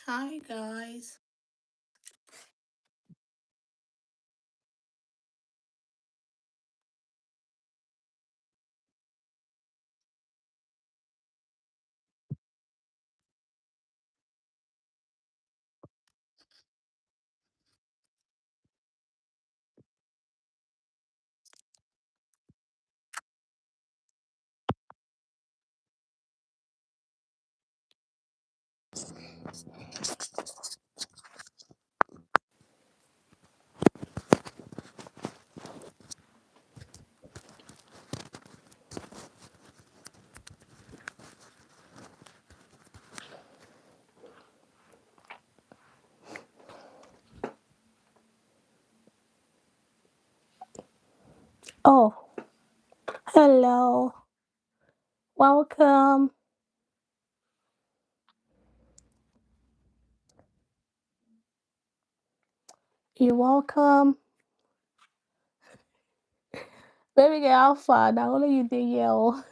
Hi guys. Oh, hello. Welcome. You're welcome. Baby girl, how far? Now only you did yell.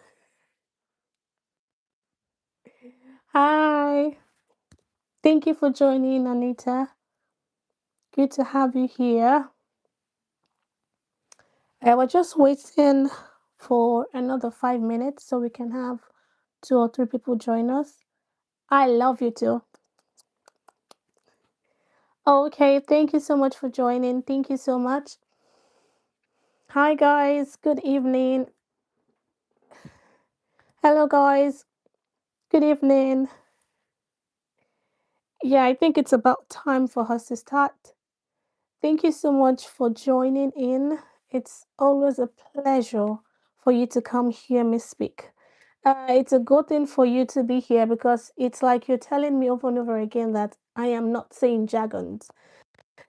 Hi. Thank you for joining, Anita. Good to have you here. I was just waiting for another 5 minutes so we can have two or three people join us. I love you too. Okay, thank you so much for joining. Thank you so much. Hi guys, good evening. Hello guys, good evening. Yeah, I think it's about time for us to start. Thank you so much for joining in. It's always a pleasure for you to come hear me speak. It's a good thing for you to be here because it's like you're telling me over and over again that I am not saying jargons.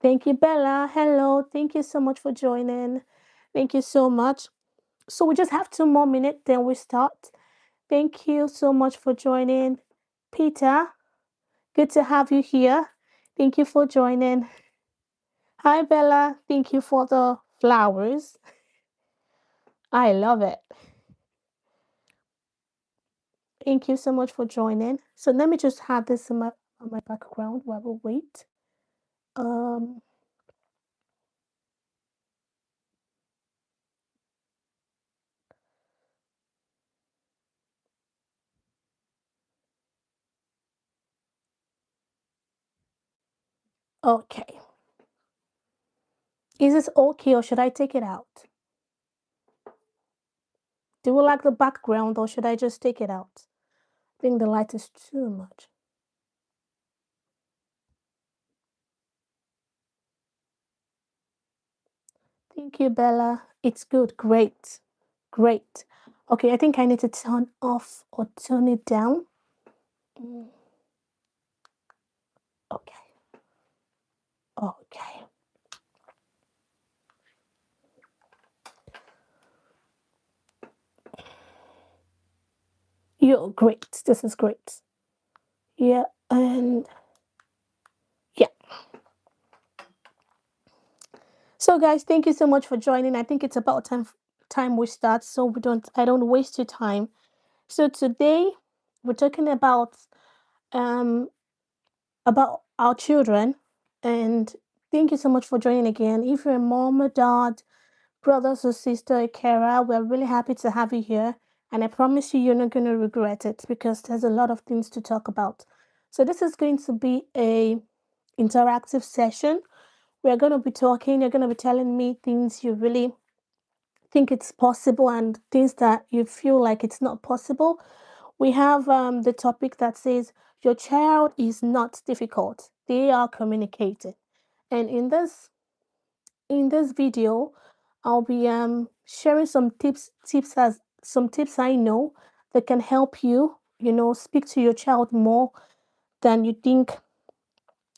Thank you, Bella. Hello. Thank you so much for joining. Thank you so much. So we just have 2 more minutes, then we start. Thank you so much for joining. Peter, good to have you here. Thank you for joining. Hi, Bella. Thank you for the flowers. I love it. Thank you so much for joining. So let me just have this in my background while we wait. Um. Okay. Is this okay, or should I take it out? Do you like the background, or should I just take it out? I think the light is too much. Thank you, Bella. It's good. Great. Great. Okay, I think I need to turn off or turn it down. Mm, okay. Okay. You're great. This is great. Yeah, and yeah. So guys, thank you so much for joining. I think it's about time we start so we don't I don't waste your time. So today we're talking um about our children, and thank you so much for joining again. If you're a mom or dad, brothers or sister, Kara, we're really happy to have you here. And I promise you're not going to regret it because there's a lot of things to talk about. So this is going to be a interactive session. We're going to be talking. You're going to be telling me things you really think it's possible and things that you feel like it's not possible. We have the topic that says your child is not difficult. They are communicating. And in this video, I'll be sharing some tips I know that can help you, speak to your child more than you think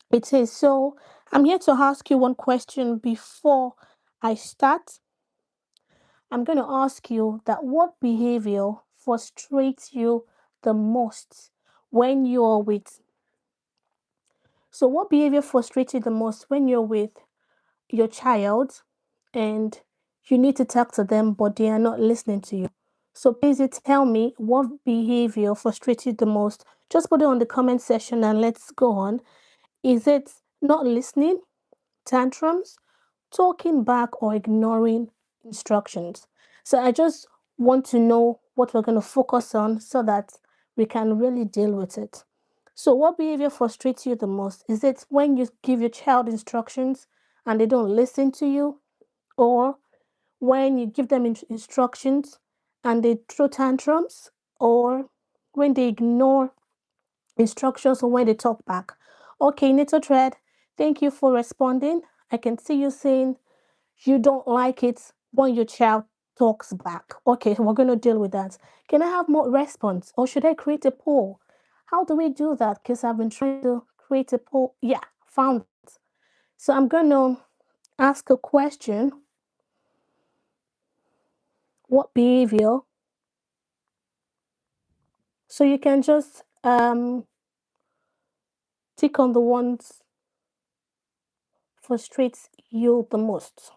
it is. So I'm here to ask you one question before I start. I'm going to ask you that what behavior frustrates you the most when you're with. So what behavior frustrates you the most when you're with your child and you need to talk to them but they are not listening to you? So please you tell me what behavior frustrates you the most. Just put it on the comment section and let's go on. Is it not listening, tantrums, talking back, or ignoring instructions? So I just want to know what we're going to focus on so that we can really deal with it. So, what behavior frustrates you the most? Is it when you give your child instructions and they don't listen to you, or when you give them instructions and they throw tantrums, or when they ignore instructions or when they talk back? Okay, Nito Thread, thank you for responding. I can see you saying you don't like it when your child talks back. Okay, so we're going to deal with that. Can I have more response or should I create a poll? How do we do that? Because I've been trying to create a poll. Yeah, found it. So I'm going to ask a question. What behavior? So you can just tick on the ones frustrates you the most.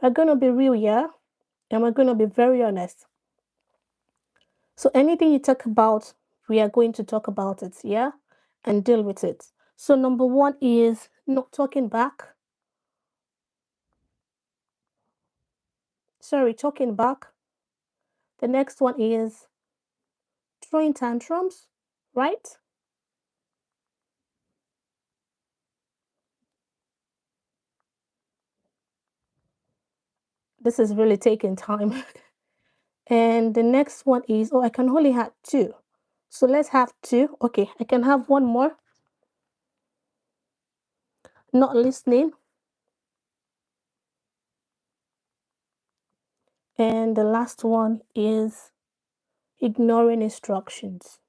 We're going to be real, yeah? And we're going to be very honest. So anything you talk about, we are going to talk about it, yeah? And deal with it. So number one is not talking back. Sorry, talking back. The next one is throwing tantrums, right? This is really taking time. And the next one is, oh, I can only have two. So let's have two. Okay, I can have one more. Not listening. And the last one is ignoring instructions.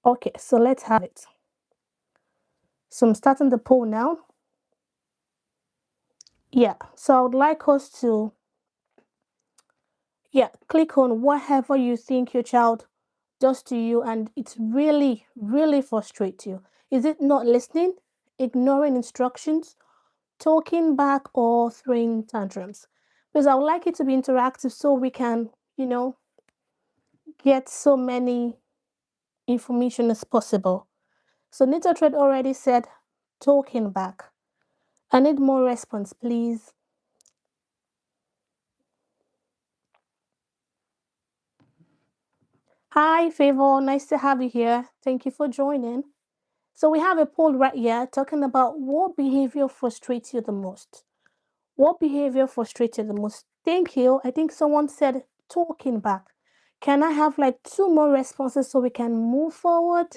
Okay, so let's have it. So I'm starting the poll now. Yeah, so I would like us to, yeah, click on whatever you think your child does to you and it's really, really frustrates you. Is it not listening, ignoring instructions, talking back, or throwing tantrums? Because I would like it to be interactive so we can, get so many information as possible. So Nita Thread already said talking back. I need more response, please. Hi, Favor. Nice to have you here. Thank you for joining. So we have a poll right here talking about what behavior frustrates you the most. What behavior frustrates you the most? Thank you. I think someone said talking back. Can I have like two more responses so we can move forward?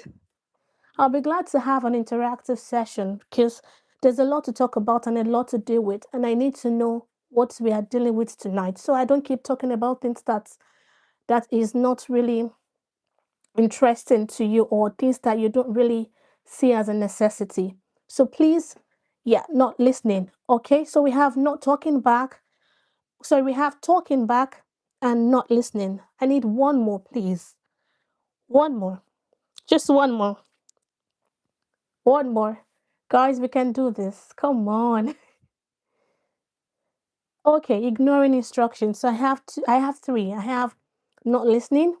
I'll be glad to have an interactive session because there's a lot to talk about and a lot to deal with, and I need to know what we are dealing with tonight. So I don't keep talking about things that is not really interesting to you or things that you don't really see as a necessity. So please, yeah, not listening. Okay, so we have not talking back. Sorry, we have talking back and not listening. I need one more, please. One more. Just one more. One more. Guys, we can do this. Come on. Okay, ignoring instructions. So I have three. I have not listening,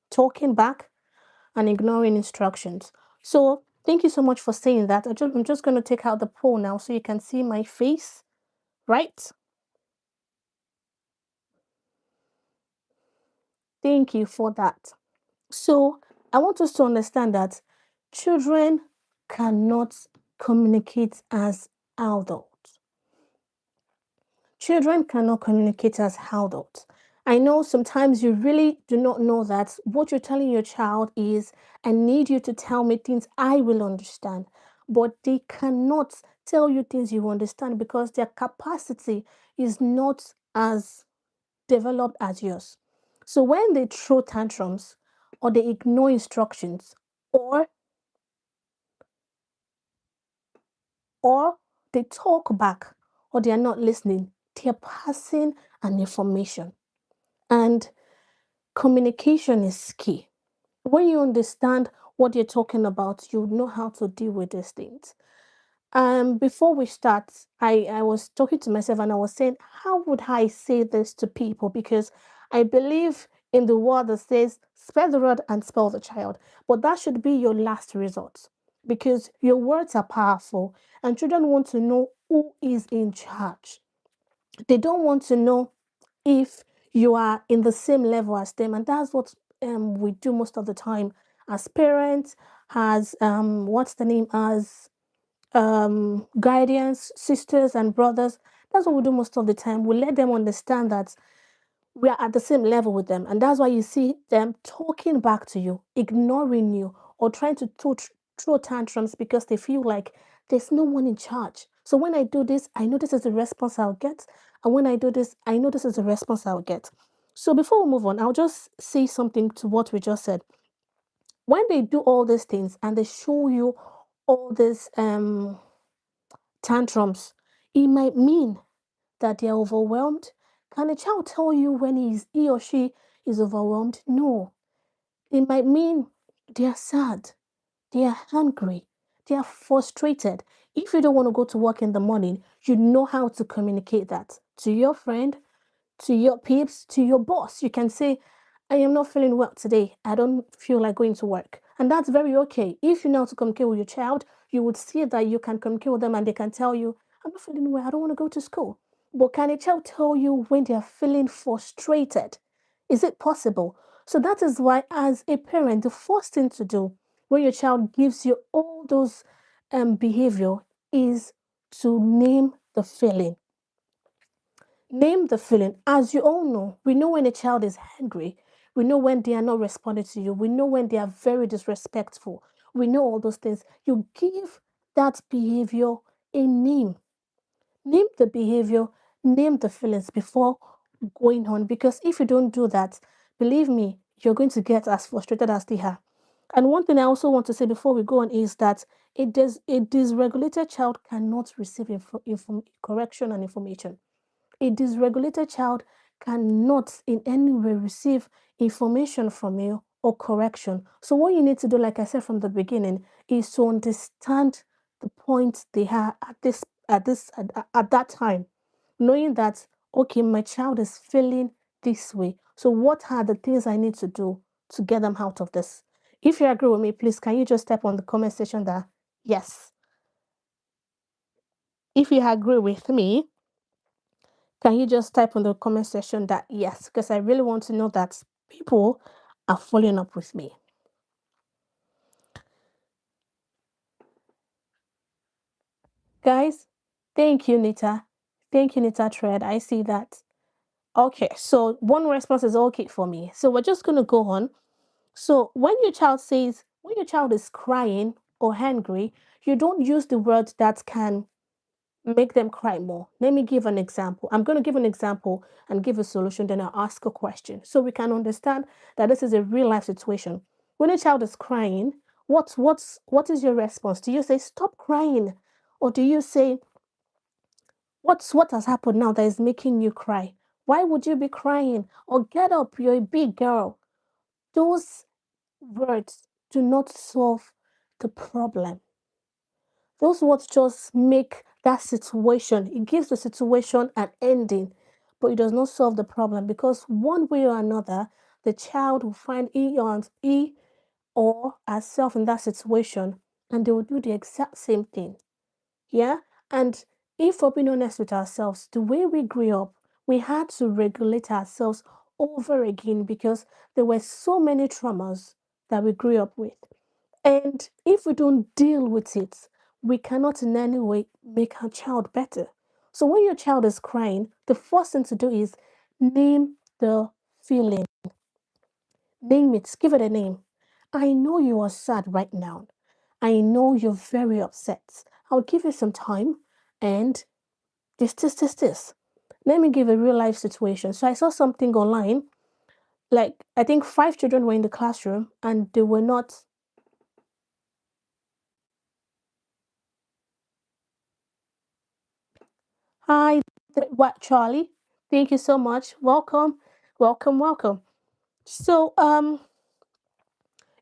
talking back, and ignoring instructions. So thank you so much for saying that. I'm just going to take out the poll now so you can see my face, right? Thank you for that. So I want us to understand that children cannot communicate as adults. Children cannot communicate as adults. I know sometimes you really do not know that what you're telling your child is, I need you to tell me things I will understand. But they cannot tell you things you understand because their capacity is not as developed as yours. So when they throw tantrums or they ignore instructions or they talk back or they are not listening, they are passing an information. And communication is key. When you understand what you're talking about, you know how to deal with these things. Before we start, I was talking to myself and I was saying, how would I say this to people? Because I believe in the word that says, spare the rod and spoil the child. But that should be your last resort because your words are powerful and children want to know who is in charge. They don't want to know if you are in the same level as them. And that's what we do most of the time as parents, as what's the name, as guardians, sisters, and brothers. That's what we do most of the time. We let them understand that we are at the same level with them. And that's why you see them talking back to you, ignoring you, or trying to throw tantrums because they feel like there's no one in charge. So when I do this, I know this is the response I'll get. And when I do this, I know this is the response I'll get. So before we move on, I'll just say something to what we just said. When they do all these things and they show you all these tantrums, it might mean that they're overwhelmed. Can a child tell you when he or she is overwhelmed? No. It might mean they are sad, they are hungry, they are frustrated. If you don't want to go to work in the morning, you know how to communicate that to your friend, to your peeps, to your boss. You can say, I am not feeling well today. I don't feel like going to work. And that's very okay. If you know how to communicate with your child, you would see that you can communicate with them and they can tell you, I'm not feeling well. I don't want to go to school. But can a child tell you when they are feeling frustrated? Is it possible? So that is why, as a parent, the first thing to do when your child gives you all those behavior is to name the feeling. Name the feeling. As you all know, we know when a child is angry. We know when they are not responding to you. We know when they are very disrespectful. We know all those things. You give that behavior a name. Name the behavior, name the feelings before going on. Because if you don't do that, believe me, you're going to get as frustrated as they are. And one thing I also want to say before we go on is that a dysregulated child cannot receive correction and information. A dysregulated child cannot in any way receive information from you or correction. So what you need to do, like I said from the beginning, is to understand the point they have at that time, knowing that okay, my child is feeling this way. So what are the things I need to do to get them out of this? If you agree with me, please can you just type on the comment section that yes. If you agree with me, can you just type on the comment section that yes, because I really want to know that people are following up with me. Guys, thank you, Nita. Thank you, Nita Tread. I see that. Okay, so one response is okay for me. So we're just gonna go on. So when your child is crying or angry, you don't use the words that can make them cry more. Let me give an example. I'm going to give an example and give a solution, then I'll ask a question so we can understand that this is a real life situation. When a child is crying, what is your response? Do you say stop crying, or do you say what has happened now that is making you cry? Why would you be crying? Or get up, you're a big girl. Those words do not solve the problem. Those words just make that situation, it gives the situation an ending, but it does not solve the problem because one way or another, the child will find he or herself in that situation and they will do the exact same thing. Yeah? And if we're being honest with ourselves, the way we grew up, we had to regulate ourselves over again because there were so many traumas that we grew up with. And if we don't deal with it, we cannot in any way make our child better. So when your child is crying, the first thing to do is name the feeling. Name it, give it a name. I know you are sad right now. I know you're very upset. I'll give you some time and this. Let me give a real life situation. So I saw something online, like I think five children were in the classroom and they were not. Hi, what Charlie? Thank you so much. Welcome, welcome. So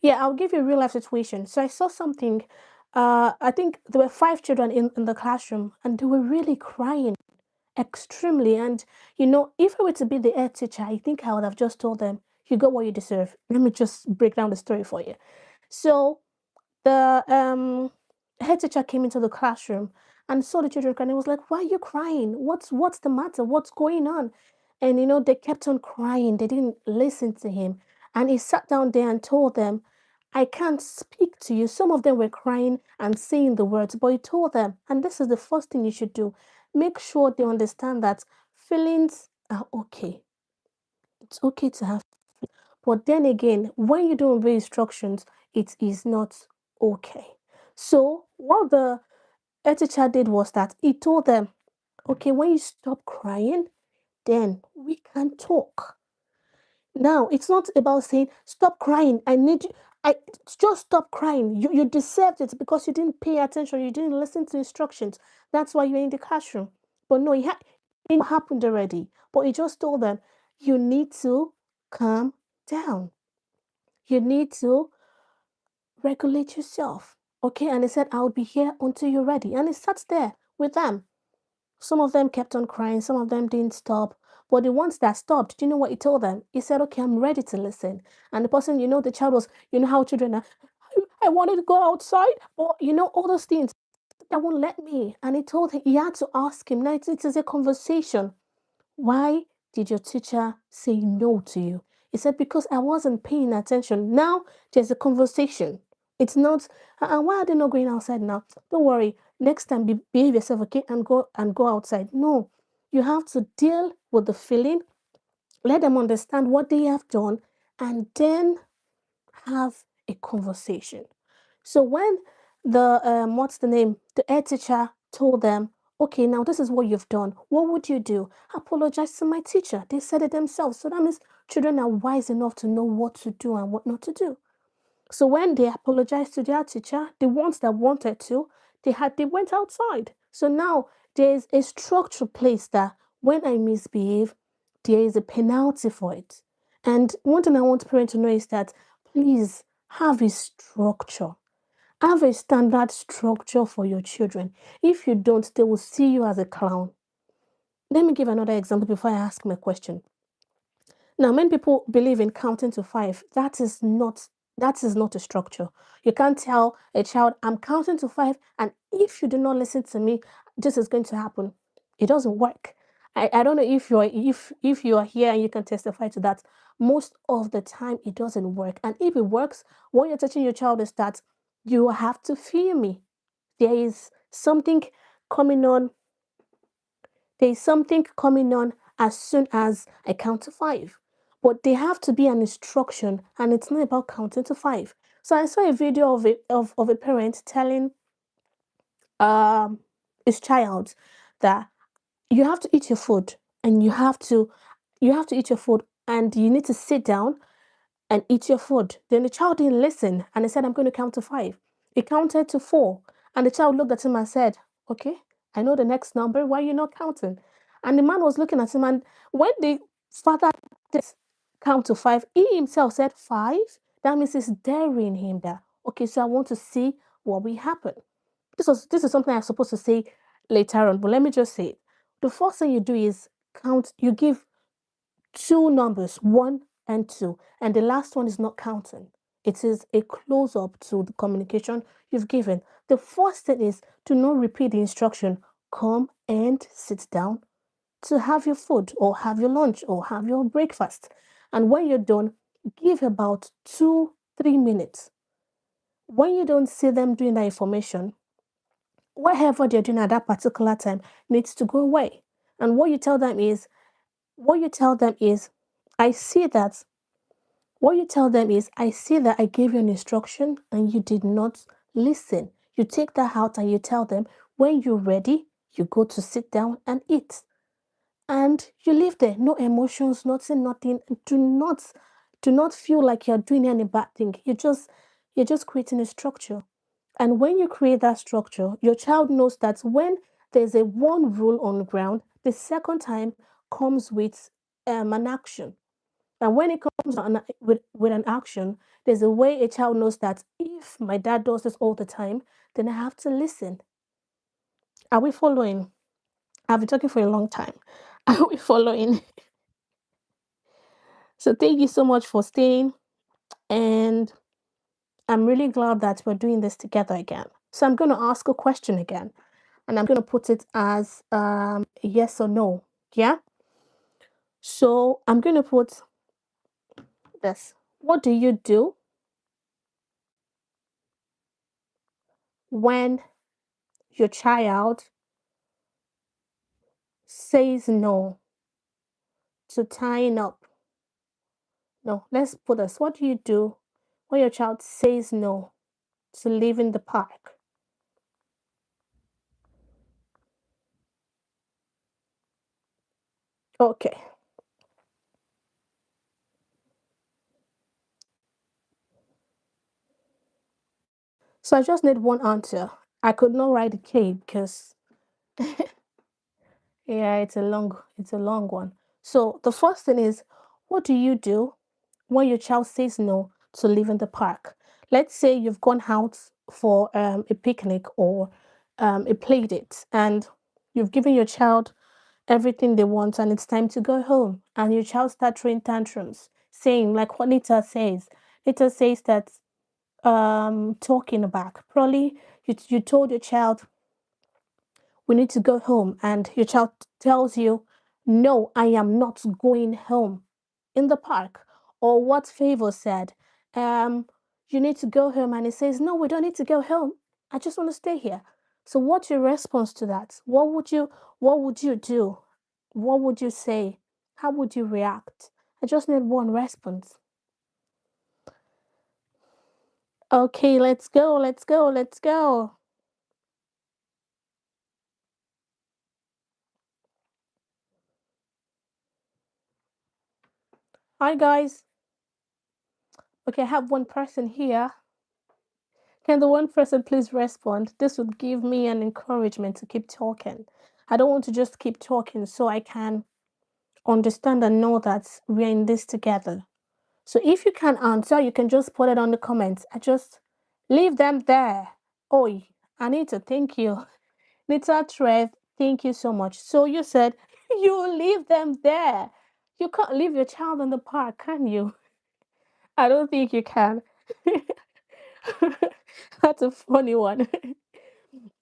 yeah, I'll give you a real life situation. So I saw something. I think there were five children in the classroom, and they were really crying extremely. And if I were to be the head teacher, I think I would have just told them, "You got what you deserve." Let me just break down the story for you. So the head teacher came into the classroom and saw the children crying. He was like, "Why are you crying? What's the matter? What's going on?" And they kept on crying. They didn't listen to him. And he sat down there and told them, "I can't speak to you." Some of them were crying and saying the words, but he told them, and this is the first thing you should do, make sure they understand that feelings are okay. It's okay to have. But then again, when you don't obey instructions, it is not okay. So what the teacher did was that he told them, "Okay, when you stop crying, then we can talk." Now, it's not about saying, "Stop crying. I need you." Just stop crying. You deserved it because you didn't pay attention. You didn't listen to instructions. That's why you're in the classroom. But no, it happened already. But he just told them, "You need to calm down. You need to regulate yourself." Okay. And he said, "I'll be here until you're ready." And he sat there with them. Some of them kept on crying, some of them didn't stop. But the ones that stopped, do you know what he told them? He said, "Okay, I'm ready to listen." And the person, the child was, how children are, "I wanted to go outside," or, all those things. "That won't let me." And he told him, he had to ask him. Now it is a conversation. "Why did your teacher say no to you?" He said, "Because I wasn't paying attention." Now there's a conversation. It's not, why are they not going outside now? Don't worry. Next time, behave yourself, okay, and go outside. No, you have to deal with the feeling, let them understand what they have done, and then have a conversation. So when the what's the name? The head teacher told them, "Okay, now this is what you've done. What would you do?" "Apologize to my teacher." They said it themselves. So that means children are wise enough to know what to do and what not to do. So when they apologized to their teacher, the ones that wanted to, they went outside. So now there's a structure place that when I misbehave, there is a penalty for it. And one thing I want parents to know is that please have a structure. Have a standard structure for your children. If you don't, they will see you as a clown. Let me give another example before I ask my question. Now, many people believe in counting to five. That is not a structure. You can't tell a child, "I'm counting to five, and if you do not listen to me, this is going to happen." It doesn't work. I don't know if you are here and you can testify to that. Most of the time it doesn't work. And if it works, what you're teaching your child is that you have to fear me. There is something coming on there's something coming on as soon as I count to five. But they have to be an instruction, and it's not about counting to five. So I saw a video of a parent telling um his child that you have to eat your food, and you have to eat your food, and you need to sit down and eat your food. Then the child didn't listen and he said, "I'm going to count to five." He counted to four, and the child looked at him and said, "Okay, I know the next number. Why are you not counting?" And the man was looking at him, and when the father did count to five, he himself said five. That means he's daring him that, okay, so I want to see what will happen. This is something I'm supposed to say later on, but let me just say it. The first thing you do is count, you give two numbers, one and two, and the last one is not counting. It is a close up to the communication you've given. The first thing is to not repeat the instruction, "Come and sit down to have your food or have your lunch or have your breakfast." And when you're done, give about 2, 3 minutes. When you don't see them doing that information, whatever they're doing at that particular time needs to go away. And what you tell them is, I see that What you tell them is, "I see that I gave you an instruction and you did not listen." You take that out and you tell them, "When you're ready, you go to sit down and eat." And you live there. No emotions, nothing, nothing. Do not feel like you're doing any bad thing. You're just creating a structure. And when you create that structure, your child knows that when there's a one rule on the ground, the second time comes with an action. And when it comes with an action, there's a way a child knows that if my dad does this all the time, then I have to listen. Are we following? I've been talking for a long time. Are we following? So thank you so much for staying. And I'm really glad that we're doing this together again. So I'm going to ask a question again, and I'm going to put it as yes or no. Yeah. So I'm going to put this. What do you do when your child says no to tying up? No, let's put this. What do you do when your child says no to leaving the park? Okay. So I just need one answer. I could not write a K because yeah, it's a long one. So the first thing is, what do you do when your child says no to leaving the park? Let's say you've gone out for a picnic or a play date, and you've given your child everything they want, and it's time to go home. And your child starts throwing tantrums, saying like what Nita says. Nita says that talking back. Probably you told your child we need to go home, and your child tells you, no, I am not going home in the park. Or what Favor said, you need to go home, and he says, no, we don't need to go home. I just want to stay here. So what's your response to that? What would you do? What would you say? How would you react? I just need one response. Okay, let's go, let's go, let's go. Hi guys. Okay, I have one person here. Can the one person please respond? This would give me an encouragement to keep talking. I don't want to just keep talking so I can understand and know that we're in this together. So if you can answer, you can just put it on the comments. I just leave them there. Oi, Anita, thank you. Nita Trev, thank you so much. So you said you leave them there. You can't leave your child in the park, can you? I don't think you can. That's a funny one.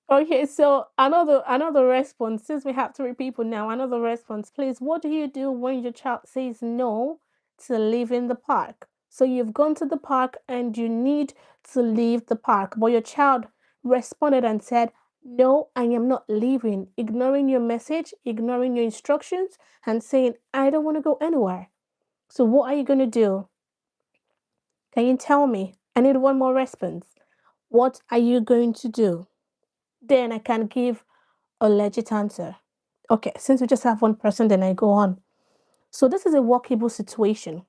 Okay, so another response. Since we have three people now, another response, please. What do you do when your child says no to leaving the park? So you've gone to the park and you need to leave the park, but your child responded and said, no, I am not leaving, ignoring your message, ignoring your instructions, and saying, I don't want to go anywhere. So what are you going to do? Can you tell me? I need one more response. What are you going to do? Then I can give a legit answer. Okay, since we just have one person, then I go on. So this is a workable situation.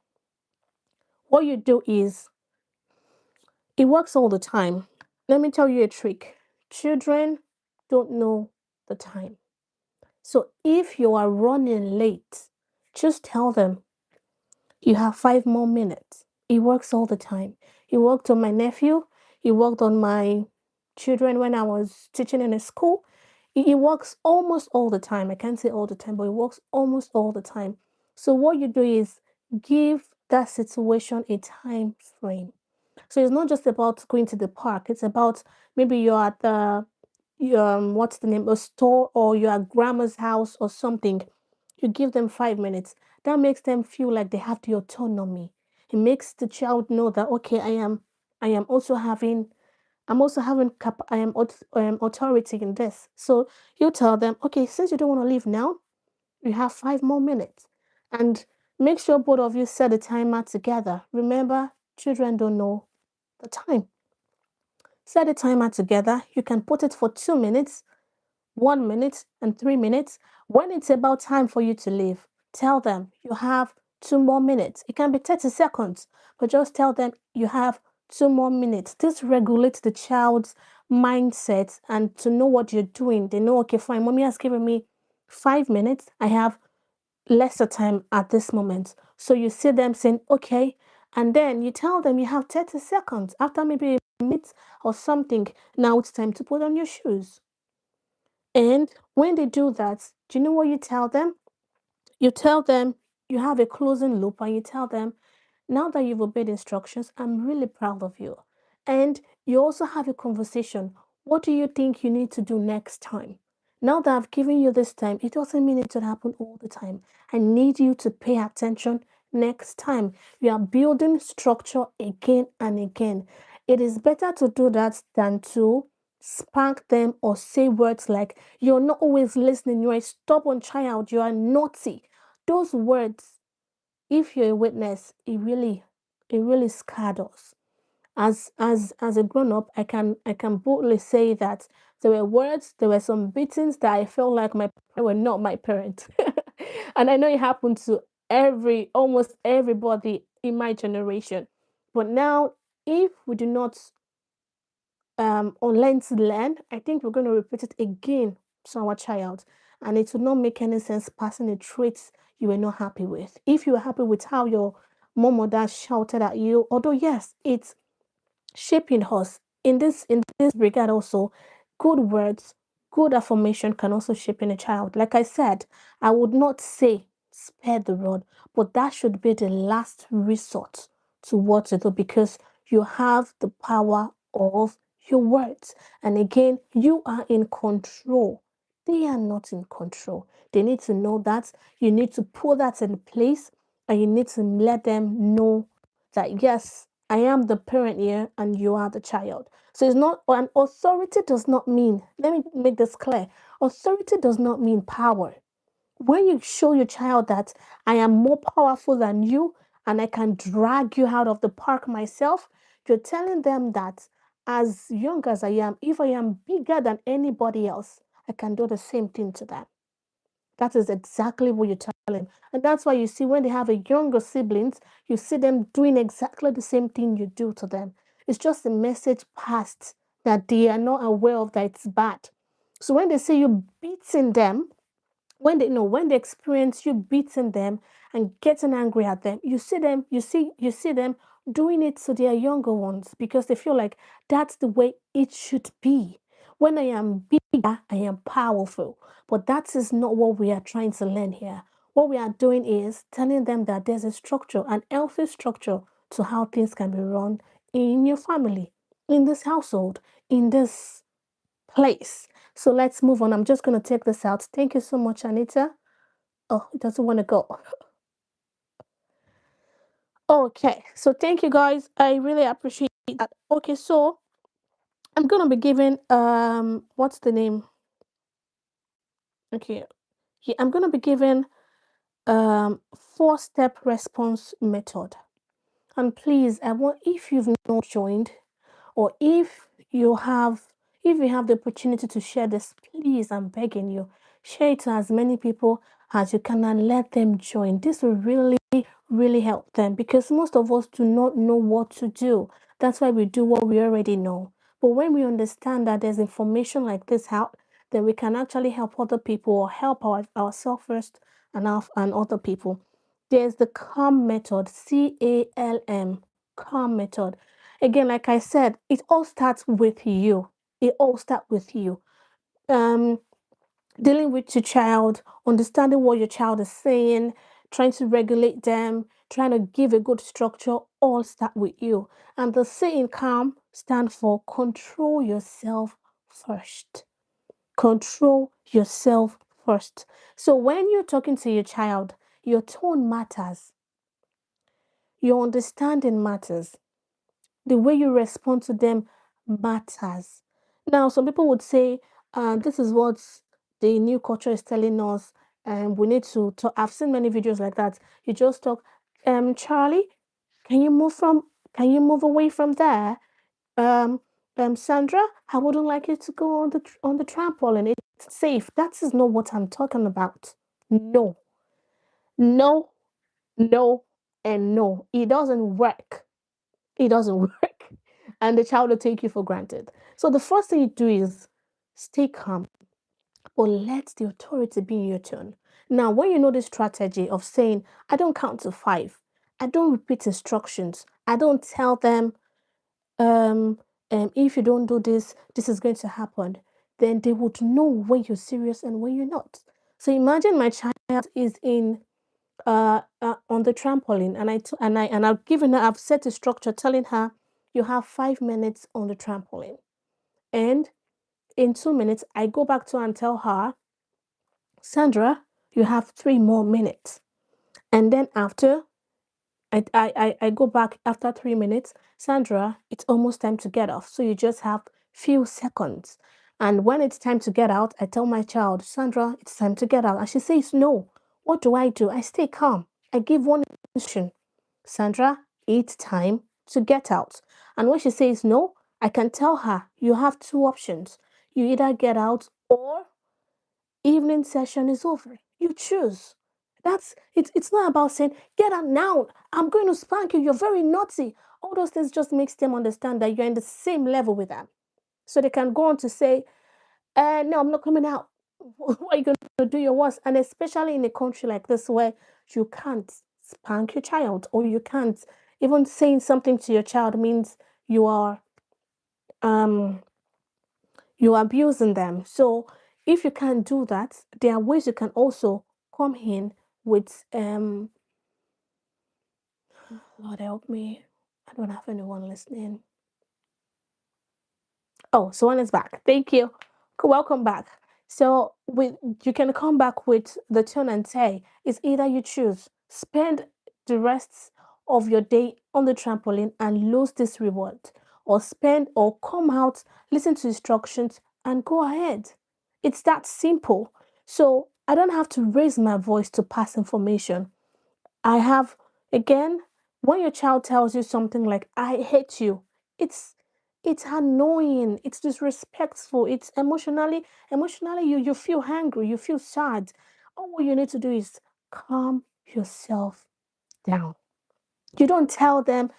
What you do is it works all the time. Let me tell you a trick. Children don't know the time. So if you are running late, just tell them you have 5 more minutes. It works all the time. It worked on my nephew. It worked on my children when I was teaching in a school. It works almost all the time. I can't say all the time, but it works almost all the time. So what you do is give that situation a time frame. So it's not just about going to the park. It's about maybe you're at the what's the name, a store, or you're at grandma's house or something. You give them 5 minutes. That makes them feel like they have the autonomy. It makes the child know that okay, I am also having I am authority in this. So you tell them, okay, since you don't want to leave now, you have 5 more minutes, and make sure both of you set a timer together. Remember, children don't know the time. Set a timer together. You can put it for 2 minutes, 1 minute, and 3 minutes. When it's about time for you to leave, tell them you have 2 more minutes. It can be 30 seconds, but just tell them you have 2 more minutes. This regulates the child's mindset and to know what you're doing. They know, okay, fine, mommy has given me 5 minutes. I have lesser time at this moment. So you see them saying, okay, and then you tell them you have 30 seconds after maybe meet or something. Now it's time to put on your shoes. And when they do that, do you know what you tell them? You tell them, you have a closing loop and you tell them, now that you've obeyed instructions, I'm really proud of you. And you also have a conversation. What do you think you need to do next time? Now that I've given you this time, it doesn't mean it should happen all the time. I need you to pay attention next time. You are building structure again and again. It is better to do that than to spank them or say words like, you're not always listening, you're a stubborn child, you are naughty. Those words, if you're a witness, it really scarred us. As a grown up, I can boldly say that there were words, there were some beatings that I felt like my parents were not my parents. And I know it happened to almost everybody in my generation. But now, if we do not unlearn to learn, I think we're going to repeat it again to our child. And it would not make any sense passing the traits you were not happy with. If you were happy with how your mom or dad shouted at you, although yes, it's shaping us in this regard also, good words, good affirmation can also shape in a child. Like I said, I would not say spare the rod, but that should be the last resort towards it because you have the power of your words. And again, you are in control. They are not in control. They need to know that. You need to put that in place and you need to let them know that yes, I am the parent here and you are the child. So it's not, and authority does not mean, let me make this clear, authority does not mean power. When you show your child that I am more powerful than you and I can drag you out of the park myself, you're telling them that as young as I am, if I am bigger than anybody else, I can do the same thing to them. That is exactly what you're telling. And that's why you see when they have a younger siblings, you see them doing exactly the same thing you do to them. It's just a message passed that they are not aware of that it's bad. So when they say you're beating them, when they experience you beating them and getting angry at them, you see them doing it to their younger ones because they feel like that's the way it should be. When I am bigger, I am powerful. But that is not what we are trying to learn here. What we are doing is telling them that there's a structure, an healthy structure to how things can be run in your family, in this household, in this place. So let's move on. I'm just going to take this out. Thank you so much, Anita. Oh, it doesn't want to go. Okay, so thank you guys. I really appreciate that. Okay, so I'm gonna be giving what's the name? Okay, yeah, I'm gonna be giving four-step response method. And please, I want if you've not joined, or if you have the opportunity to share this, please, I'm begging you, share it to as many people as you can and let them join. This will really help them because most of us do not know what to do. That's why we do what we already know. But when we understand that there's information like this out, then we can actually help other people or help ourselves first and other people. There's the CALM method, CALM, CALM method. Again, like I said, it all starts with you. It all starts with you. Um, Dealing with your child, understanding what your child is saying, trying to regulate them, trying to give a good structure, all start with you. And the C in calm stand for control yourself first. Control yourself first. So when you're talking to your child, your tone matters, your understanding matters, the way you respond to them matters. Now, some people would say, this is what the new culture is telling us, and we need to talk. I've seen many videos like that. You just talk, Charlie, can you move from, can you move away from there? Um, Sandra, I wouldn't like you to go on the trampoline. It's safe. That is not what I'm talking about. No, no, no, and no. It doesn't work. It doesn't work. And the child will take you for granted. So the first thing you do is stay calm, but let the authority be in your turn. Now, when you know the strategy of saying, I don't count to five, I don't repeat instructions, I don't tell them, if you don't do this, this is going to happen. Then they would know when you're serious and when you're not. So imagine my child is in on the trampoline, and I've given her, I've set a structure telling her you have 5 minutes on the trampoline, and in 2 minutes I go back to her and tell her, Sandra, you have 3 more minutes, and then after I go back after 3 minutes. Sandra, it's almost time to get off. So you just have few seconds. And when it's time to get out, I tell my child, Sandra, it's time to get out. And she says, no. What do? I stay calm. I give one instruction. Sandra, it's time to get out. And when she says no, I can tell her, you have two options. You either get out or evening session is over. You choose. It's not about saying, get out now. I'm going to spank you. You're very naughty. All those things just makes them understand that you're in the same level with them. So they can go on to say, no, I'm not coming out. What are you going to do your worst? And especially in a country like this where you can't spank your child, or you can't even saying something to your child means you are um you're abusing them. So if you can't do that, there are ways you can also come in with Lord help me. I don't have anyone listening. Oh, Swan is back. Thank you. Welcome back. So with you can come back with the tone and say it's either you choose spend the rest of your day on the trampoline and lose this reward, or spend or come out, listen to instructions and go ahead. It's that simple. So I don't have to raise my voice to pass information. I have, again, when your child tells you something like, I hate you, it's it's annoying, it's disrespectful, it's emotionally you feel angry, you feel sad. All what you need to do is calm yourself down. You don't tell them,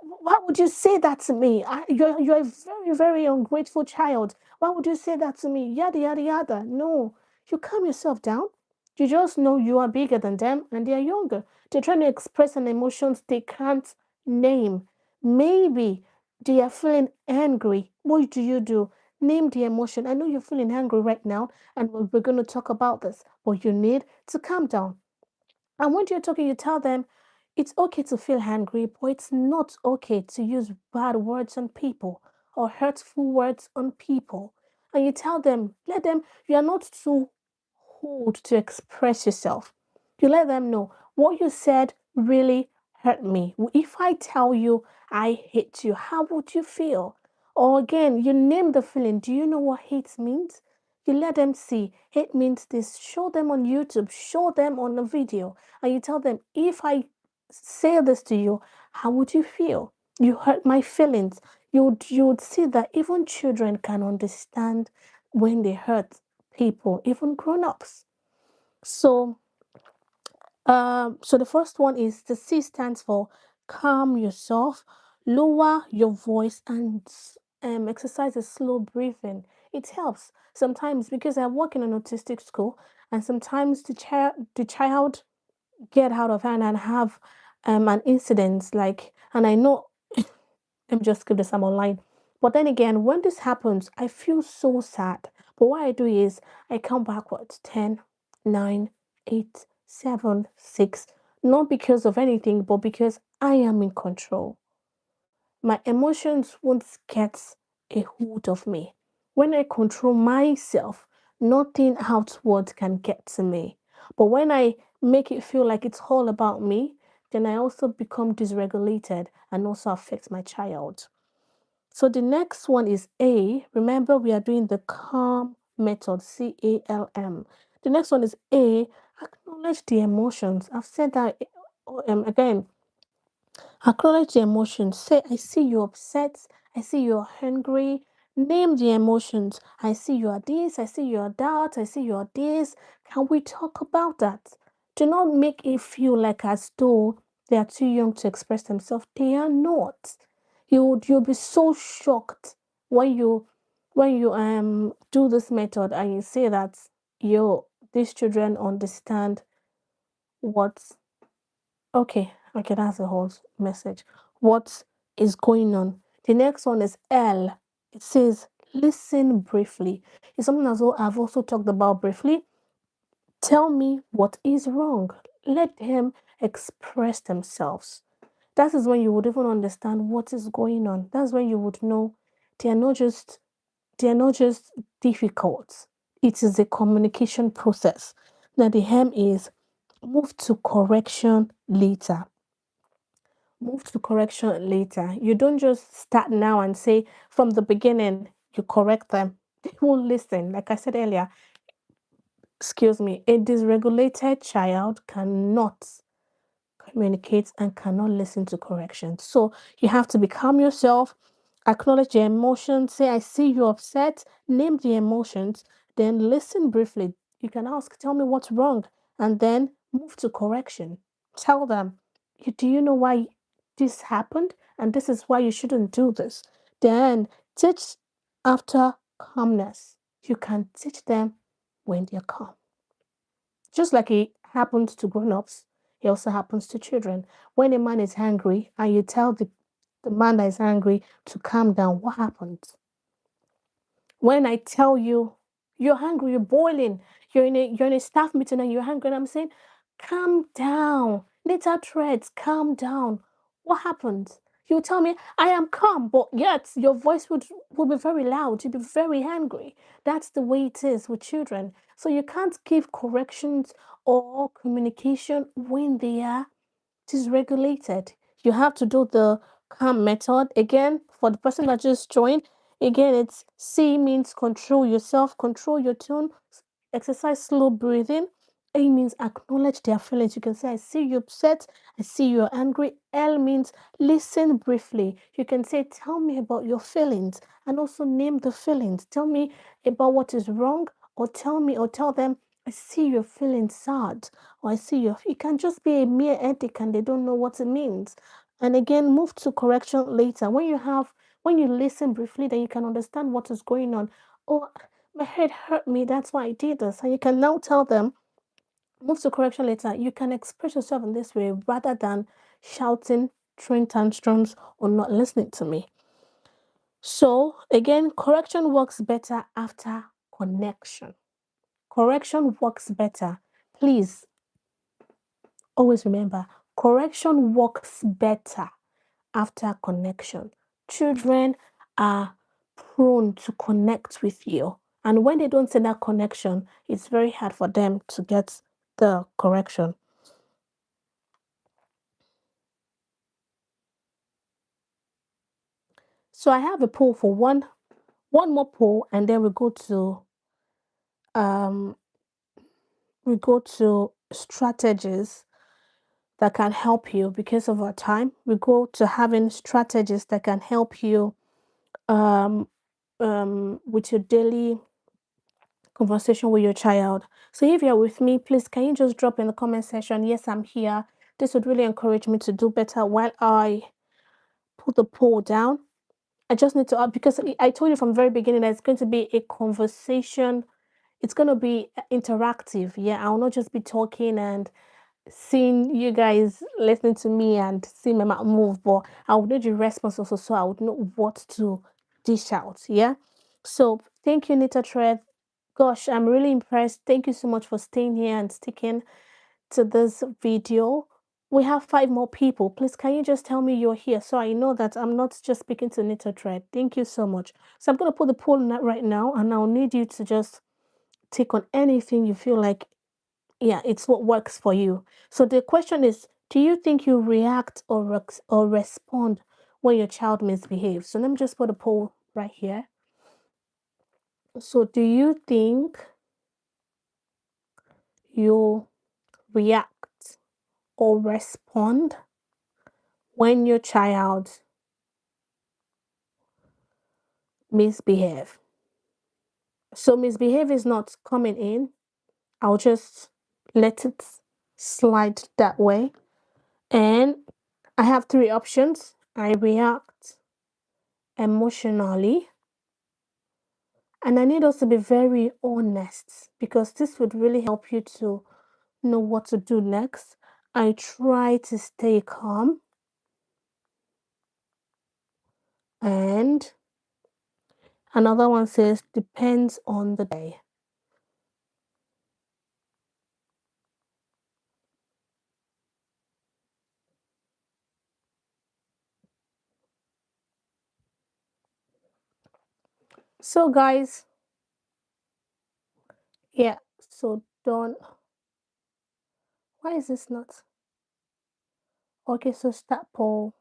why would you say that to me? You're a very ungrateful child. Why would you say that to me? Yada, yada, yada. No, you calm yourself down. You just know you are bigger than them and they are younger. They're trying to express an emotions they can't name. Maybe they are feeling angry. What do you do? Name the emotion. I know you're feeling angry right now, and we're going to talk about this, but you need to calm down. And when you're talking, you tell them it's okay to feel angry, but it's not okay to use bad words on people or hurtful words on people. And you tell them, let them, you are not too old to express yourself. You let them know what you said really hurt me. If I tell you I hate you, how would you feel? Or again, you name the feeling. Do you know what hate means? You let them see. Hate means this. Show them on YouTube, show them on a video, and you tell them, if I say this to you, how would you feel? You hurt my feelings. You would see that even children can understand when they hurt people, even grown-ups. So so the first one is the C stands for calm yourself, lower your voice, and exercise a slow breathing. It helps sometimes because I work in an autistic school, and sometimes the child get out of hand and have an incident like, and I know, let me just skip this, I'm online. But then again, when this happens, I feel so sad. But what I do is I count backwards 10, 9, 8, 7, 6. Not because of anything, but because I am in control. My emotions won't get a hold of me. When I control myself, nothing outward can get to me. But when I make it feel like it's all about me, then I also become dysregulated and also affect my child. So the next one is A. Remember, we are doing the calm method, CALM. The next one is A. Acknowledge the emotions. I've said that again. Acknowledge the emotions. Say, I see you upset. I see you're hungry. Name the emotions. I see you are this. I see you are that. I see you are this. Can we talk about that? Do not make it feel like as though they are too young to express themselves. They are not. You'll be so shocked when you do this method and you say that these children understand what. Okay, okay, that's the whole message. What is going on? The next one is L. It says listen briefly. It's something as well I've also talked about briefly. Tell me what is wrong. Let them express themselves. That is when you would even understand what is going on. That's when you would know they are not just they are not just difficult. It is a communication process. Now the hem is move to correction later. Move to correction later. You don't just start now and say from the beginning you correct them. They won't listen. Like I said earlier, excuse me, a dysregulated child cannot communicate and cannot listen to correction. So you have to become yourself, acknowledge your emotions, say, I see you upset, name the emotions, then listen briefly. You can ask, tell me what's wrong, and then move to correction. Tell them, do you know why this happened? And this is why you shouldn't do this. Then teach after calmness. You can teach them when they're calm. Just like it happens to grown-ups, it also happens to children. When a man is angry and you tell the man that is angry to calm down, what happens? When I tell you you're hungry, you're boiling, you're in a staff meeting and you're hungry, and I'm saying, calm down. Little threats, calm down. What happens? You tell me I am calm, but yet your voice would be very loud. You'd be very angry. That's the way it is with children. So you can't give corrections or communication when they are dysregulated. You have to do the calm method. Again, for the person that just joined, again, it's C means control yourself, control your tone, exercise slow breathing. A means acknowledge their feelings. You can say, I see you upset, I see you're angry. L means listen briefly. You can say, tell me about your feelings and also name the feelings. Tell me about what is wrong, or tell me or tell them, I see you're feeling sad, or I see you. It can just be a mere headache and they don't know what it means. And again, move to correction later. When you listen briefly, then you can understand what is going on. Oh, my head hurt me. That's why I did this. And you can now tell them, move to correction later. You can express yourself in this way rather than shouting, throwing tantrums, or not listening to me. So again, correction works better after connection. Correction works better. Please always remember, correction works better after connection. Children are prone to connect with you. And when they don't see that connection, it's very hard for them to get the correction. So I have a poll for one more poll, and then um we go to strategies that can help you because of our time. We go to having strategies that can help you um with your daily conversation with your child. So if you're with me, please can you just drop in the comment section, yes, I'm here. This would really encourage me to do better while I put the poll down. I just need to because I told you from the very beginning that it's going to be a conversation. It's going to be interactive. Yeah, I'll not just be talking and seeing you guys listening to me and seeing my mouth move, but I would need your response also so I would know what to dish out. Yeah. So thank you, Nita Trev. Gosh, I'm really impressed. Thank you so much for staying here and sticking to this video. We have five more people. Please, can you just tell me you're here so I know that I'm not just speaking to Nita Trev? Thank you so much. So I'm going to put the poll in that right now, and I'll need you to just take on anything you feel like, yeah, it's what works for you. So the question is, do you think you react or respond when your child misbehaves? So let me just put a poll right here. So do you think you react or respond when your child misbehave? So misbehave is not coming in. I'll just let it slide that way. And I have three options. I react emotionally. And I need us to be very honest because this would really help you to know what to do next. I try to stay calm. And another one says depends on the day. So guys, yeah, so don't, why is this not? Okay, so start poll.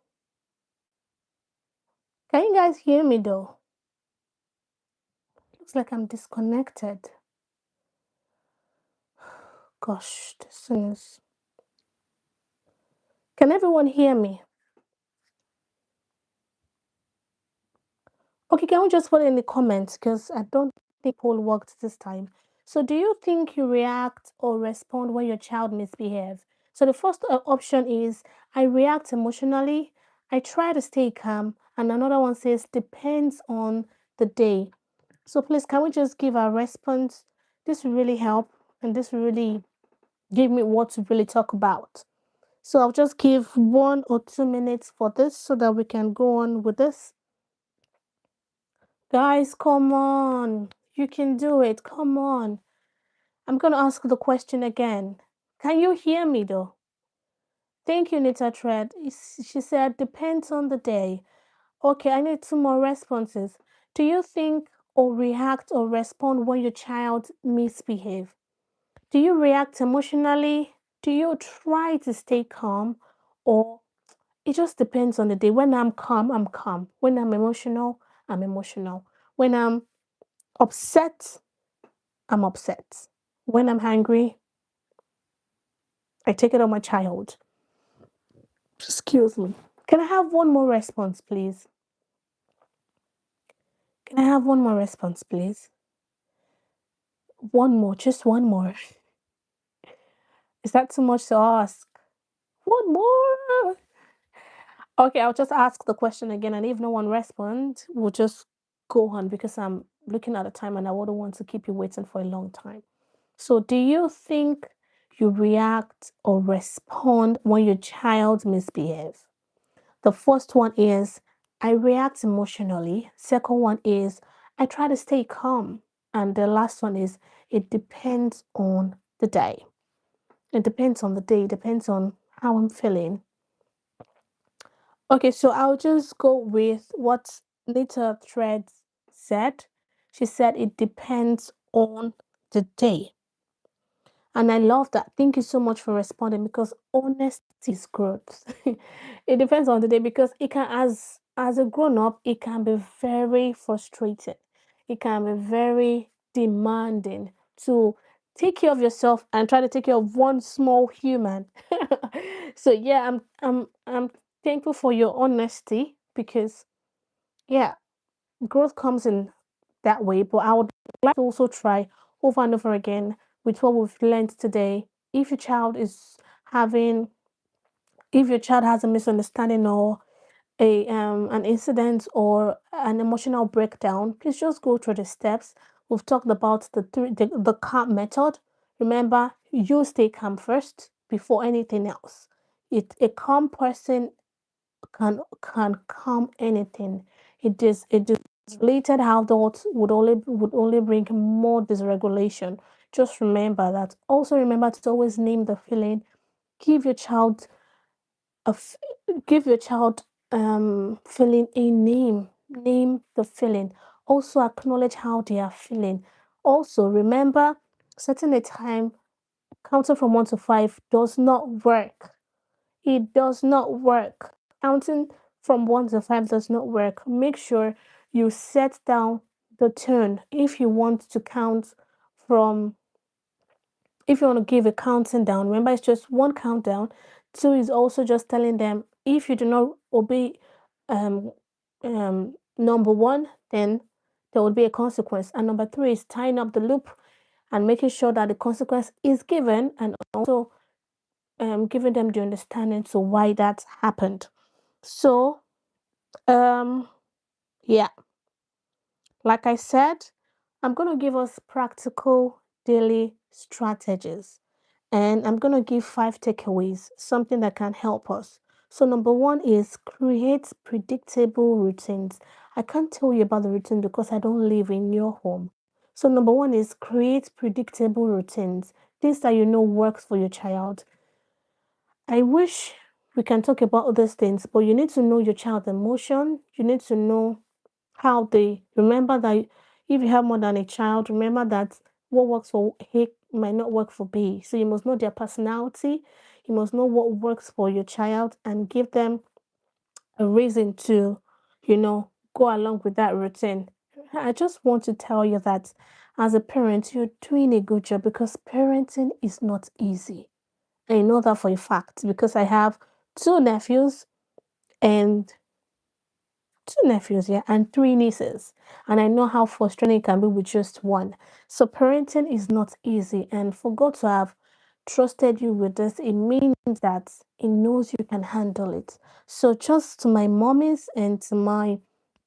Can you guys hear me though? Looks like I'm disconnected. Gosh, this is. Can everyone hear me? Okay, can we just put it in the comments because I don't think poll worked this time. So, do you think you react or respond when your child misbehaves? So, the first option is I react emotionally, I try to stay calm, and another one says depends on the day. So, please, can we just give our response? This will really help, and this will really give me what to really talk about. So, I'll just give 1 or 2 minutes for this so that we can go on with this. Guys, come on. You can do it. Come on. I'm going to ask the question again. Can you hear me though? Thank you, Nita Tread. She said, depends on the day. Okay, I need 2 more responses. Do you think or react or respond when your child misbehave? Do you react emotionally? Do you try to stay calm? Or it just depends on the day. When I'm calm, I'm calm. When I'm emotional, I'm emotional. When I'm upset, I'm upset. When I'm hungry, I take it on my child. Excuse me. Can I have 1 more response, please? Can I have 1 more response, please? 1 more, just 1 more. Is that too much to ask? 1 more. Okay, I'll just ask the question again, and if no one responds, we'll just go on because I'm looking at the time and I wouldn't want to keep you waiting for a long time. So, do you think you react or respond when your child misbehaves? The first one is I react emotionally. Second one is I try to stay calm. And the last one is it depends on the day. It depends on the day, it depends on how I'm feeling. Okay, so I'll just go with what Nita Thread said. She said it depends on the day. And I love that. Thank you so much for responding because honesty is growth. It depends on the day because it can as a grown up, it can be very frustrating. It can be very demanding to take care of yourself and try to take care of one small human. So yeah, I'm thankful for your honesty because yeah, growth comes in that way, but I would like to also try over and over again with what we've learned today. If your child is having, if your child has a misunderstanding or a an incident or an emotional breakdown, please just go through the steps. We've talked about the calm method. Remember, you stay calm first before anything else. A calm person can calm anything. It is related how thoughts would only bring more dysregulation. Just remember that. Also remember to always name the feeling. Give your child a f- give your child feeling a name. Name the feeling. Also acknowledge how they are feeling. Also remember setting a time counting from 1 to 5 does not work. It does not work. Counting from 1 to 5 does not work. Make sure you set down the tune if you want to count from, if you want to give a counting down. Remember, it's just one countdown. Two is also just telling them if you do not obey um, number one, then there will be a consequence. And number three is tying up the loop and making sure that the consequence is given and also giving them the understanding to why that happened. So, um, yeah, like I said, I'm going to give us practical daily strategies and I'm going to give 5 takeaways, something that can help us. So number one is create predictable routines. I can't tell you about the routine because I don't live in your home. So number one is create predictable routines. Things that you know works for your child. I wish we can talk about other things, but you need to know your child's emotion. You need to know how they remember that if you have more than a child, remember that what works for A might not work for B. So you must know their personality. You must know what works for your child and give them a reason to, go along with that routine. I just want to tell you that as a parent, you're doing a good job because parenting is not easy. I know that for a fact because I have two nephews and two nephews, yeah, and three nieces. And I know how frustrating it can be with just one. So parenting is not easy. And for God to have trusted you with this, it means that He knows you can handle it. So just to my mommies and to my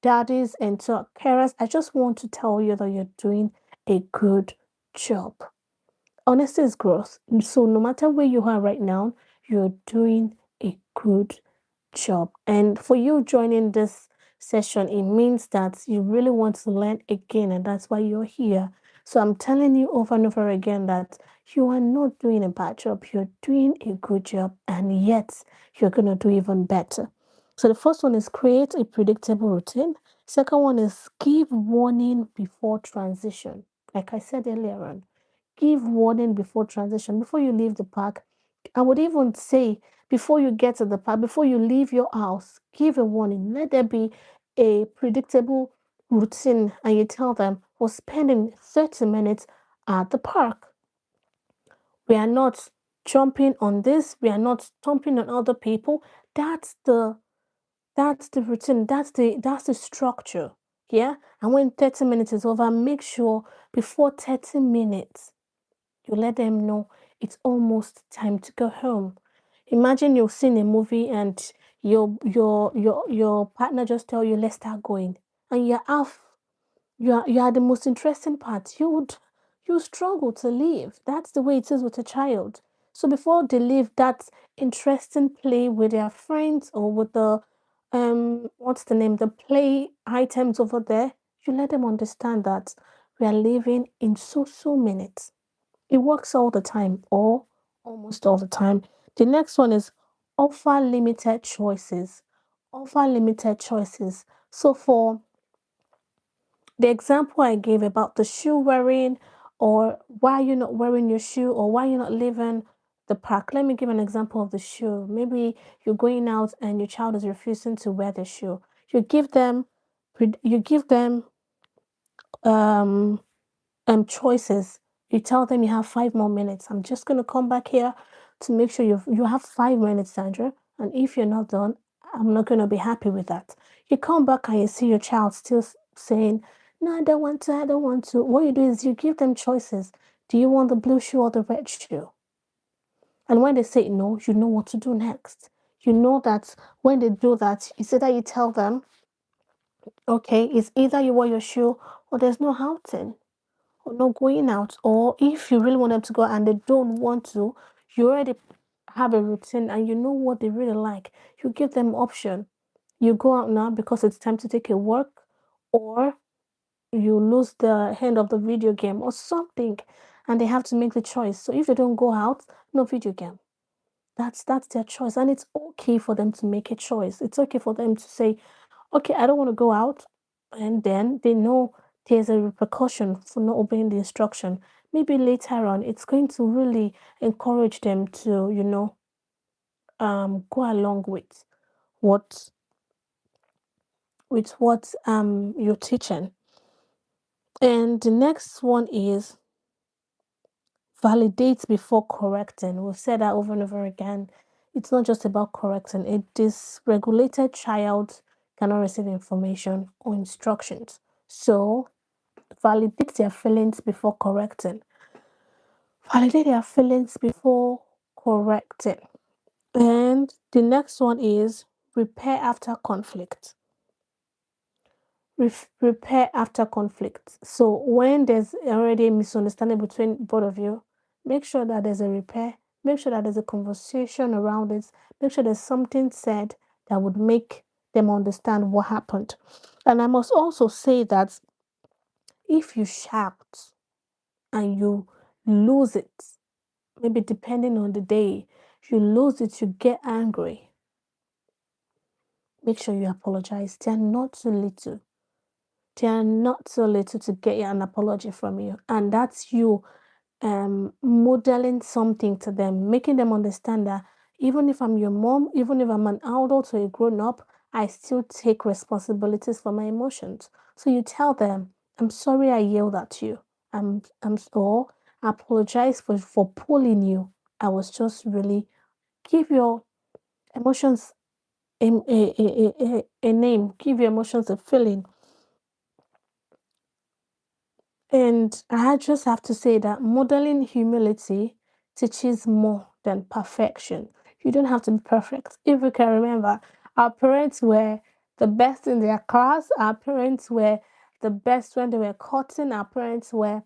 daddies and to our carers, I just want to tell you that you're doing a good job. Honesty is growth. So no matter where you are right now, you're doing a good job. And for you joining this session, it means that you really want to learn again, and that's why you're here. So I'm telling you over and over again that you are not doing a bad job, you're doing a good job, and yet you're going to do even better. So the first one is create a predictable routine. Second one is give warning before transition. Like I said earlier on, give warning before transition, before you leave the park. I would even say before you get to the park, before you leave your house, give a warning. Let there be a predictable routine, and you tell them we're spending 30 minutes at the park. We are not jumping on this, we are not stomping on other people. That's the routine, that's the structure. Yeah. And when 30 minutes is over, make sure before 30 minutes you let them know it's almost time to go home. Imagine you've seen a movie and your partner just tell you let's start going, and you are the most interesting part. You struggle to leave. That's the way it is with a child. So before they leave that interesting play with their friends or with the what's the name, the play items over there, you let them understand that we are leaving in so minutes. It works all the time or almost all the time. The next one is offer limited choices. Offer limited choices. So for the example I gave about the shoe wearing, or why you're not wearing your shoe, or why you're not leaving the park. Let me give an example of the shoe. Maybe you're going out and your child is refusing to wear the shoe. You give them you give them um choices. You tell them you have 5 more minutes. I'm just gonna come back here to make sure you have 5 minutes, Sandra. And if you're not done, I'm not gonna be happy with that. You come back and you see your child still saying, "No, I don't want to. I don't want to." What you do is you give them choices. Do you want the blue shoe or the red shoe? And when they say no, you know what to do next. You know that when they do that, it's either you tell them, okay, it's either you wear your shoe or there's no outing or not going out, or if you really want them to go and they don't want to, you already have a routine and you know what they really like. You give them option. You go out now because it's time to take a walk, or you lose the hand of the video game or something, and they have to make the choice. So if they don't go out, no video game. That's their choice, and it's okay for them to make a choice. It's okay for them to say, okay, I don't want to go out. And then they know there's a repercussion for not obeying the instruction. Maybe later on, it's going to really encourage them to, go along what with what you're teaching. And the next one is validate before correcting. We've said that over and over again. It's not just about correcting. A dysregulated child cannot receive information or instructions. So validate their feelings before correcting. Validate their feelings before correcting. And the next one is repair after conflict. Repair after conflict. So when there's already a misunderstanding between both of you, make sure that there's a repair Make sure that there's a conversation around it. Make sure there's something said that would make them understand what happened. And I must also say that if you shout and you lose it, maybe depending on the day, you lose it, you get angry, make sure you apologize. They are not too little. They are not too little to get an apology from you. And that's you modeling something to them, making them understand that even if I'm your mom, even if I'm an adult or a grown up, I still take responsibilities for my emotions. So you tell them, I'm sorry I yelled at you. Or I apologize for pulling you. I was just really give your emotions a name, give your emotions a feeling. And just have to say that modeling humility teaches more than perfection. You don't have to be perfect. If you can remember, our parents were the best in their class, our parents were the best when they were cutting, our parents were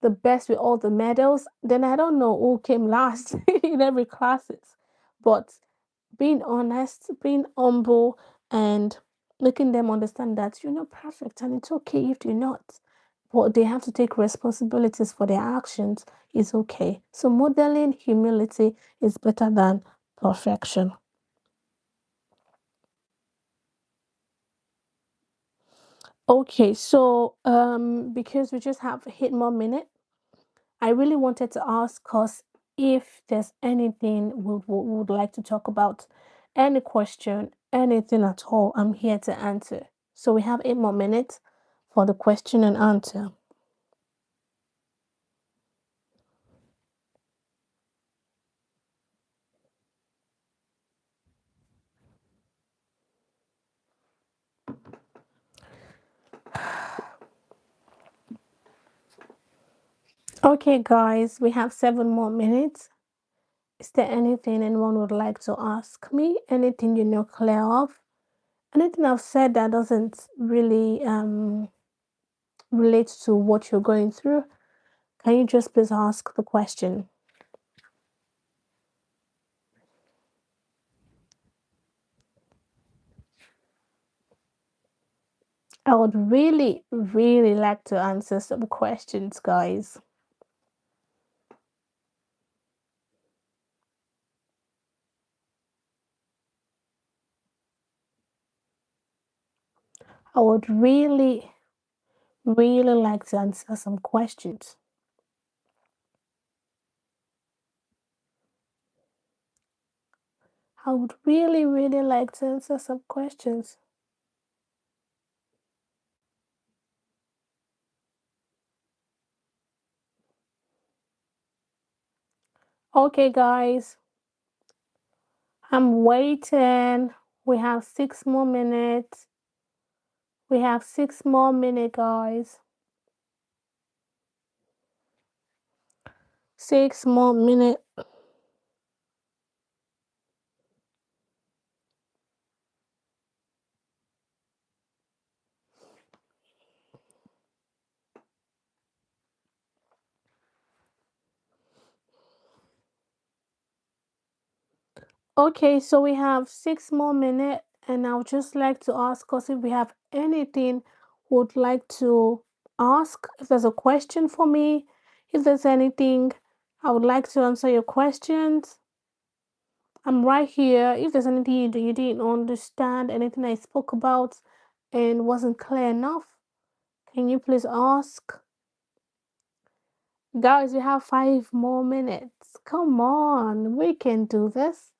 the best with all the medals. Then I don't know who came last in every classes. But being honest, being humble, and making them understand that you're not perfect and it's okay if you're not. But they have to take responsibilities for their actions is okay. So modeling humility is better than perfection. Okay, so because we just have 8 more minutes, I really wanted to ask us if there's anything we would like to talk about, any question, anything at all. I'm here to answer. So we have 8 more minutes for the question and answer. Okay, guys, we have 7 more minutes. Is there anything anyone would like to ask me? Anything you're not clear of? Anything I've said that doesn't really relate to what you're going through? Can you just please ask the question? I would really, really like to answer some questions, guys. I would really, really like to answer some questions. I would really, really like to answer some questions. Okay, guys, I'm waiting. We have 6 more minutes. We have 6 more minutes, guys. 6 more minutes. Okay, so we have 6 more minutes, and I would just like to ask us if we have anything would like to ask. If there's a question for me, if there's anything I would like to answer your questions, I'm right here. If there's anything you didn't understand, anything I spoke about and wasn't clear enough, can you please ask? Guys, we have 5 more minutes. Come on, we can do this.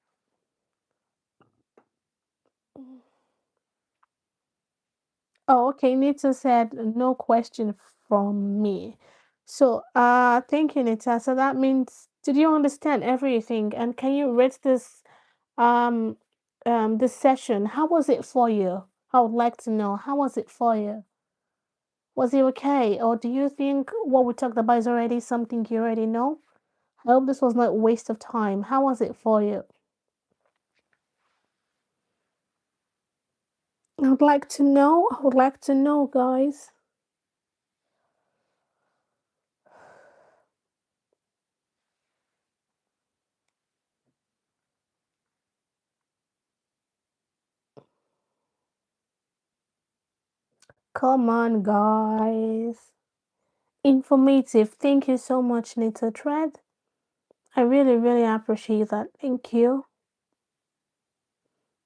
Oh, okay. Nita said no question from me. So, thank you, Nita. So that means, did you understand everything? And can you rate um, this session? How was it for you? I would like to know. How was it for you? Was it okay? Or do you think what we talked about is already something you already know? I hope this was not a waste of time. How was it for you? I would like to know. I would like to know, guys. Come on, guys. Informative. Thank you so much, Nita Thread. I really, really appreciate that. Thank you.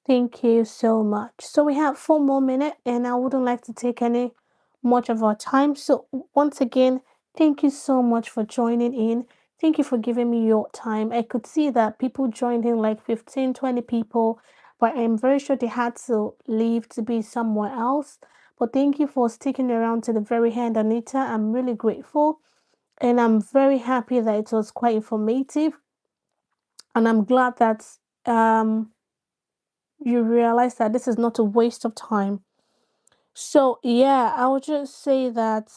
Thank you so much. So we have 4 more minutes, and I wouldn't like to take any much of our time. So once again, thank you so much for joining in. Thank you for giving me your time. I could see that people joined in like 15, 20 people, but I'm very sure they had to leave to be somewhere else. But thank you for sticking around to the very end, Anita. I'm really grateful, and I'm very happy that it was quite informative. And I'm glad that um you realize that this is not a waste of time. So yeah, I would just say that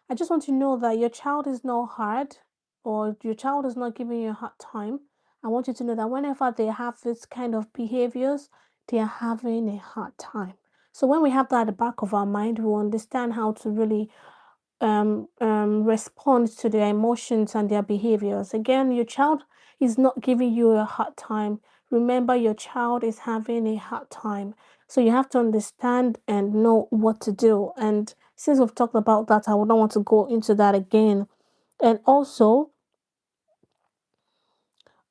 I just want to know that your child is not hard, or your child is not giving you a hard time. I want you to know that whenever they have this kind of behaviors, they are having a hard time. So when we have that at the back of our mind, we understand how to really respond to their emotions and their behaviors. Again, your child is not giving you a hard time. Remember, your child is having a hard time. So you have to understand and know what to do. And since we've talked about that, I would not want to go into that again. And also,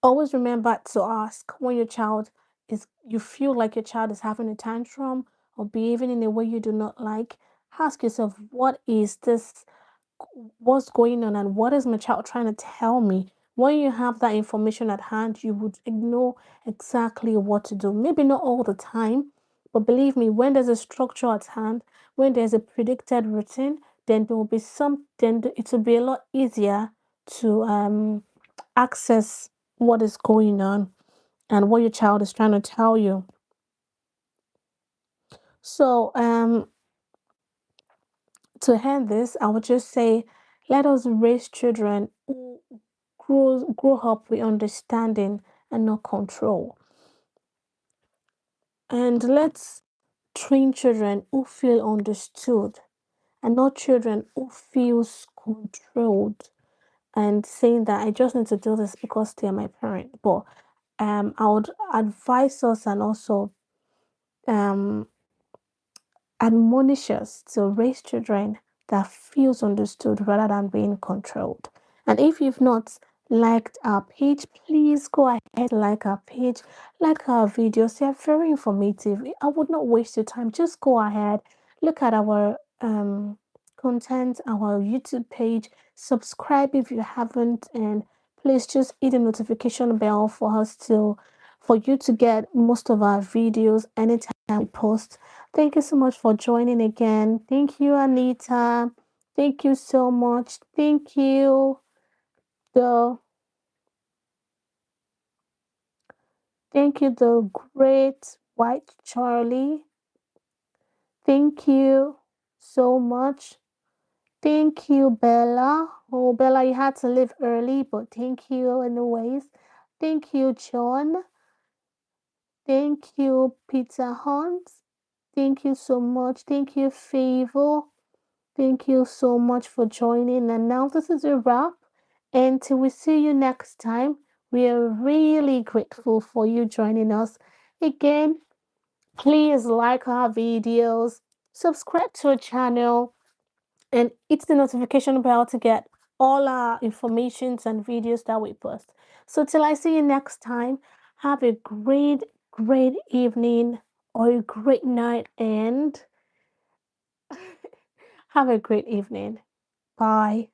always remember to ask when your child is, you feel like your child is having a tantrum or behaving in a way you do not like. Ask yourself, what is this, what's going on, and what is my child trying to tell me? When you have that information at hand, you would know exactly what to do. Maybe not all the time, but believe me, when there's a structure at hand, when there's a predicted routine, then there will be it will be a lot easier to access what is going on and what your child is trying to tell you. So to end this, I would just say, let us raise children who grow up with understanding and not control. And let's train children who feel understood and not children who feels controlled and saying that I just need to do this because they're my parent. But I would advise us and also um admonish us to raise children that feels understood rather than being controlled. And if you've not liked our page, please go ahead, like our page, like our videos. They're very informative. I would not waste your time. Just go ahead, look at our content, our YouTube page, subscribe if you haven't, and please just hit the notification bell for you to get most of our videos anytime we post. Thank you so much for joining again. Thank you, Anita. Thank you so much. Thank you, the the great white Charlie. Thank you so much. Thank you, Bella. Oh, Bella, you had to leave early, but thank you anyways. Thank you, John. Thank you, Peter Hunt. Thank you so much. Thank you, Favor. Thank you so much for joining. And now this is a wrap. And till we see you next time, we are really grateful for you joining us. Again, please like our videos, subscribe to our channel, and hit the notification bell to get all our informations and videos that we post. So till I see you next time, have a great, great evening or a great night, and have a great evening. Bye.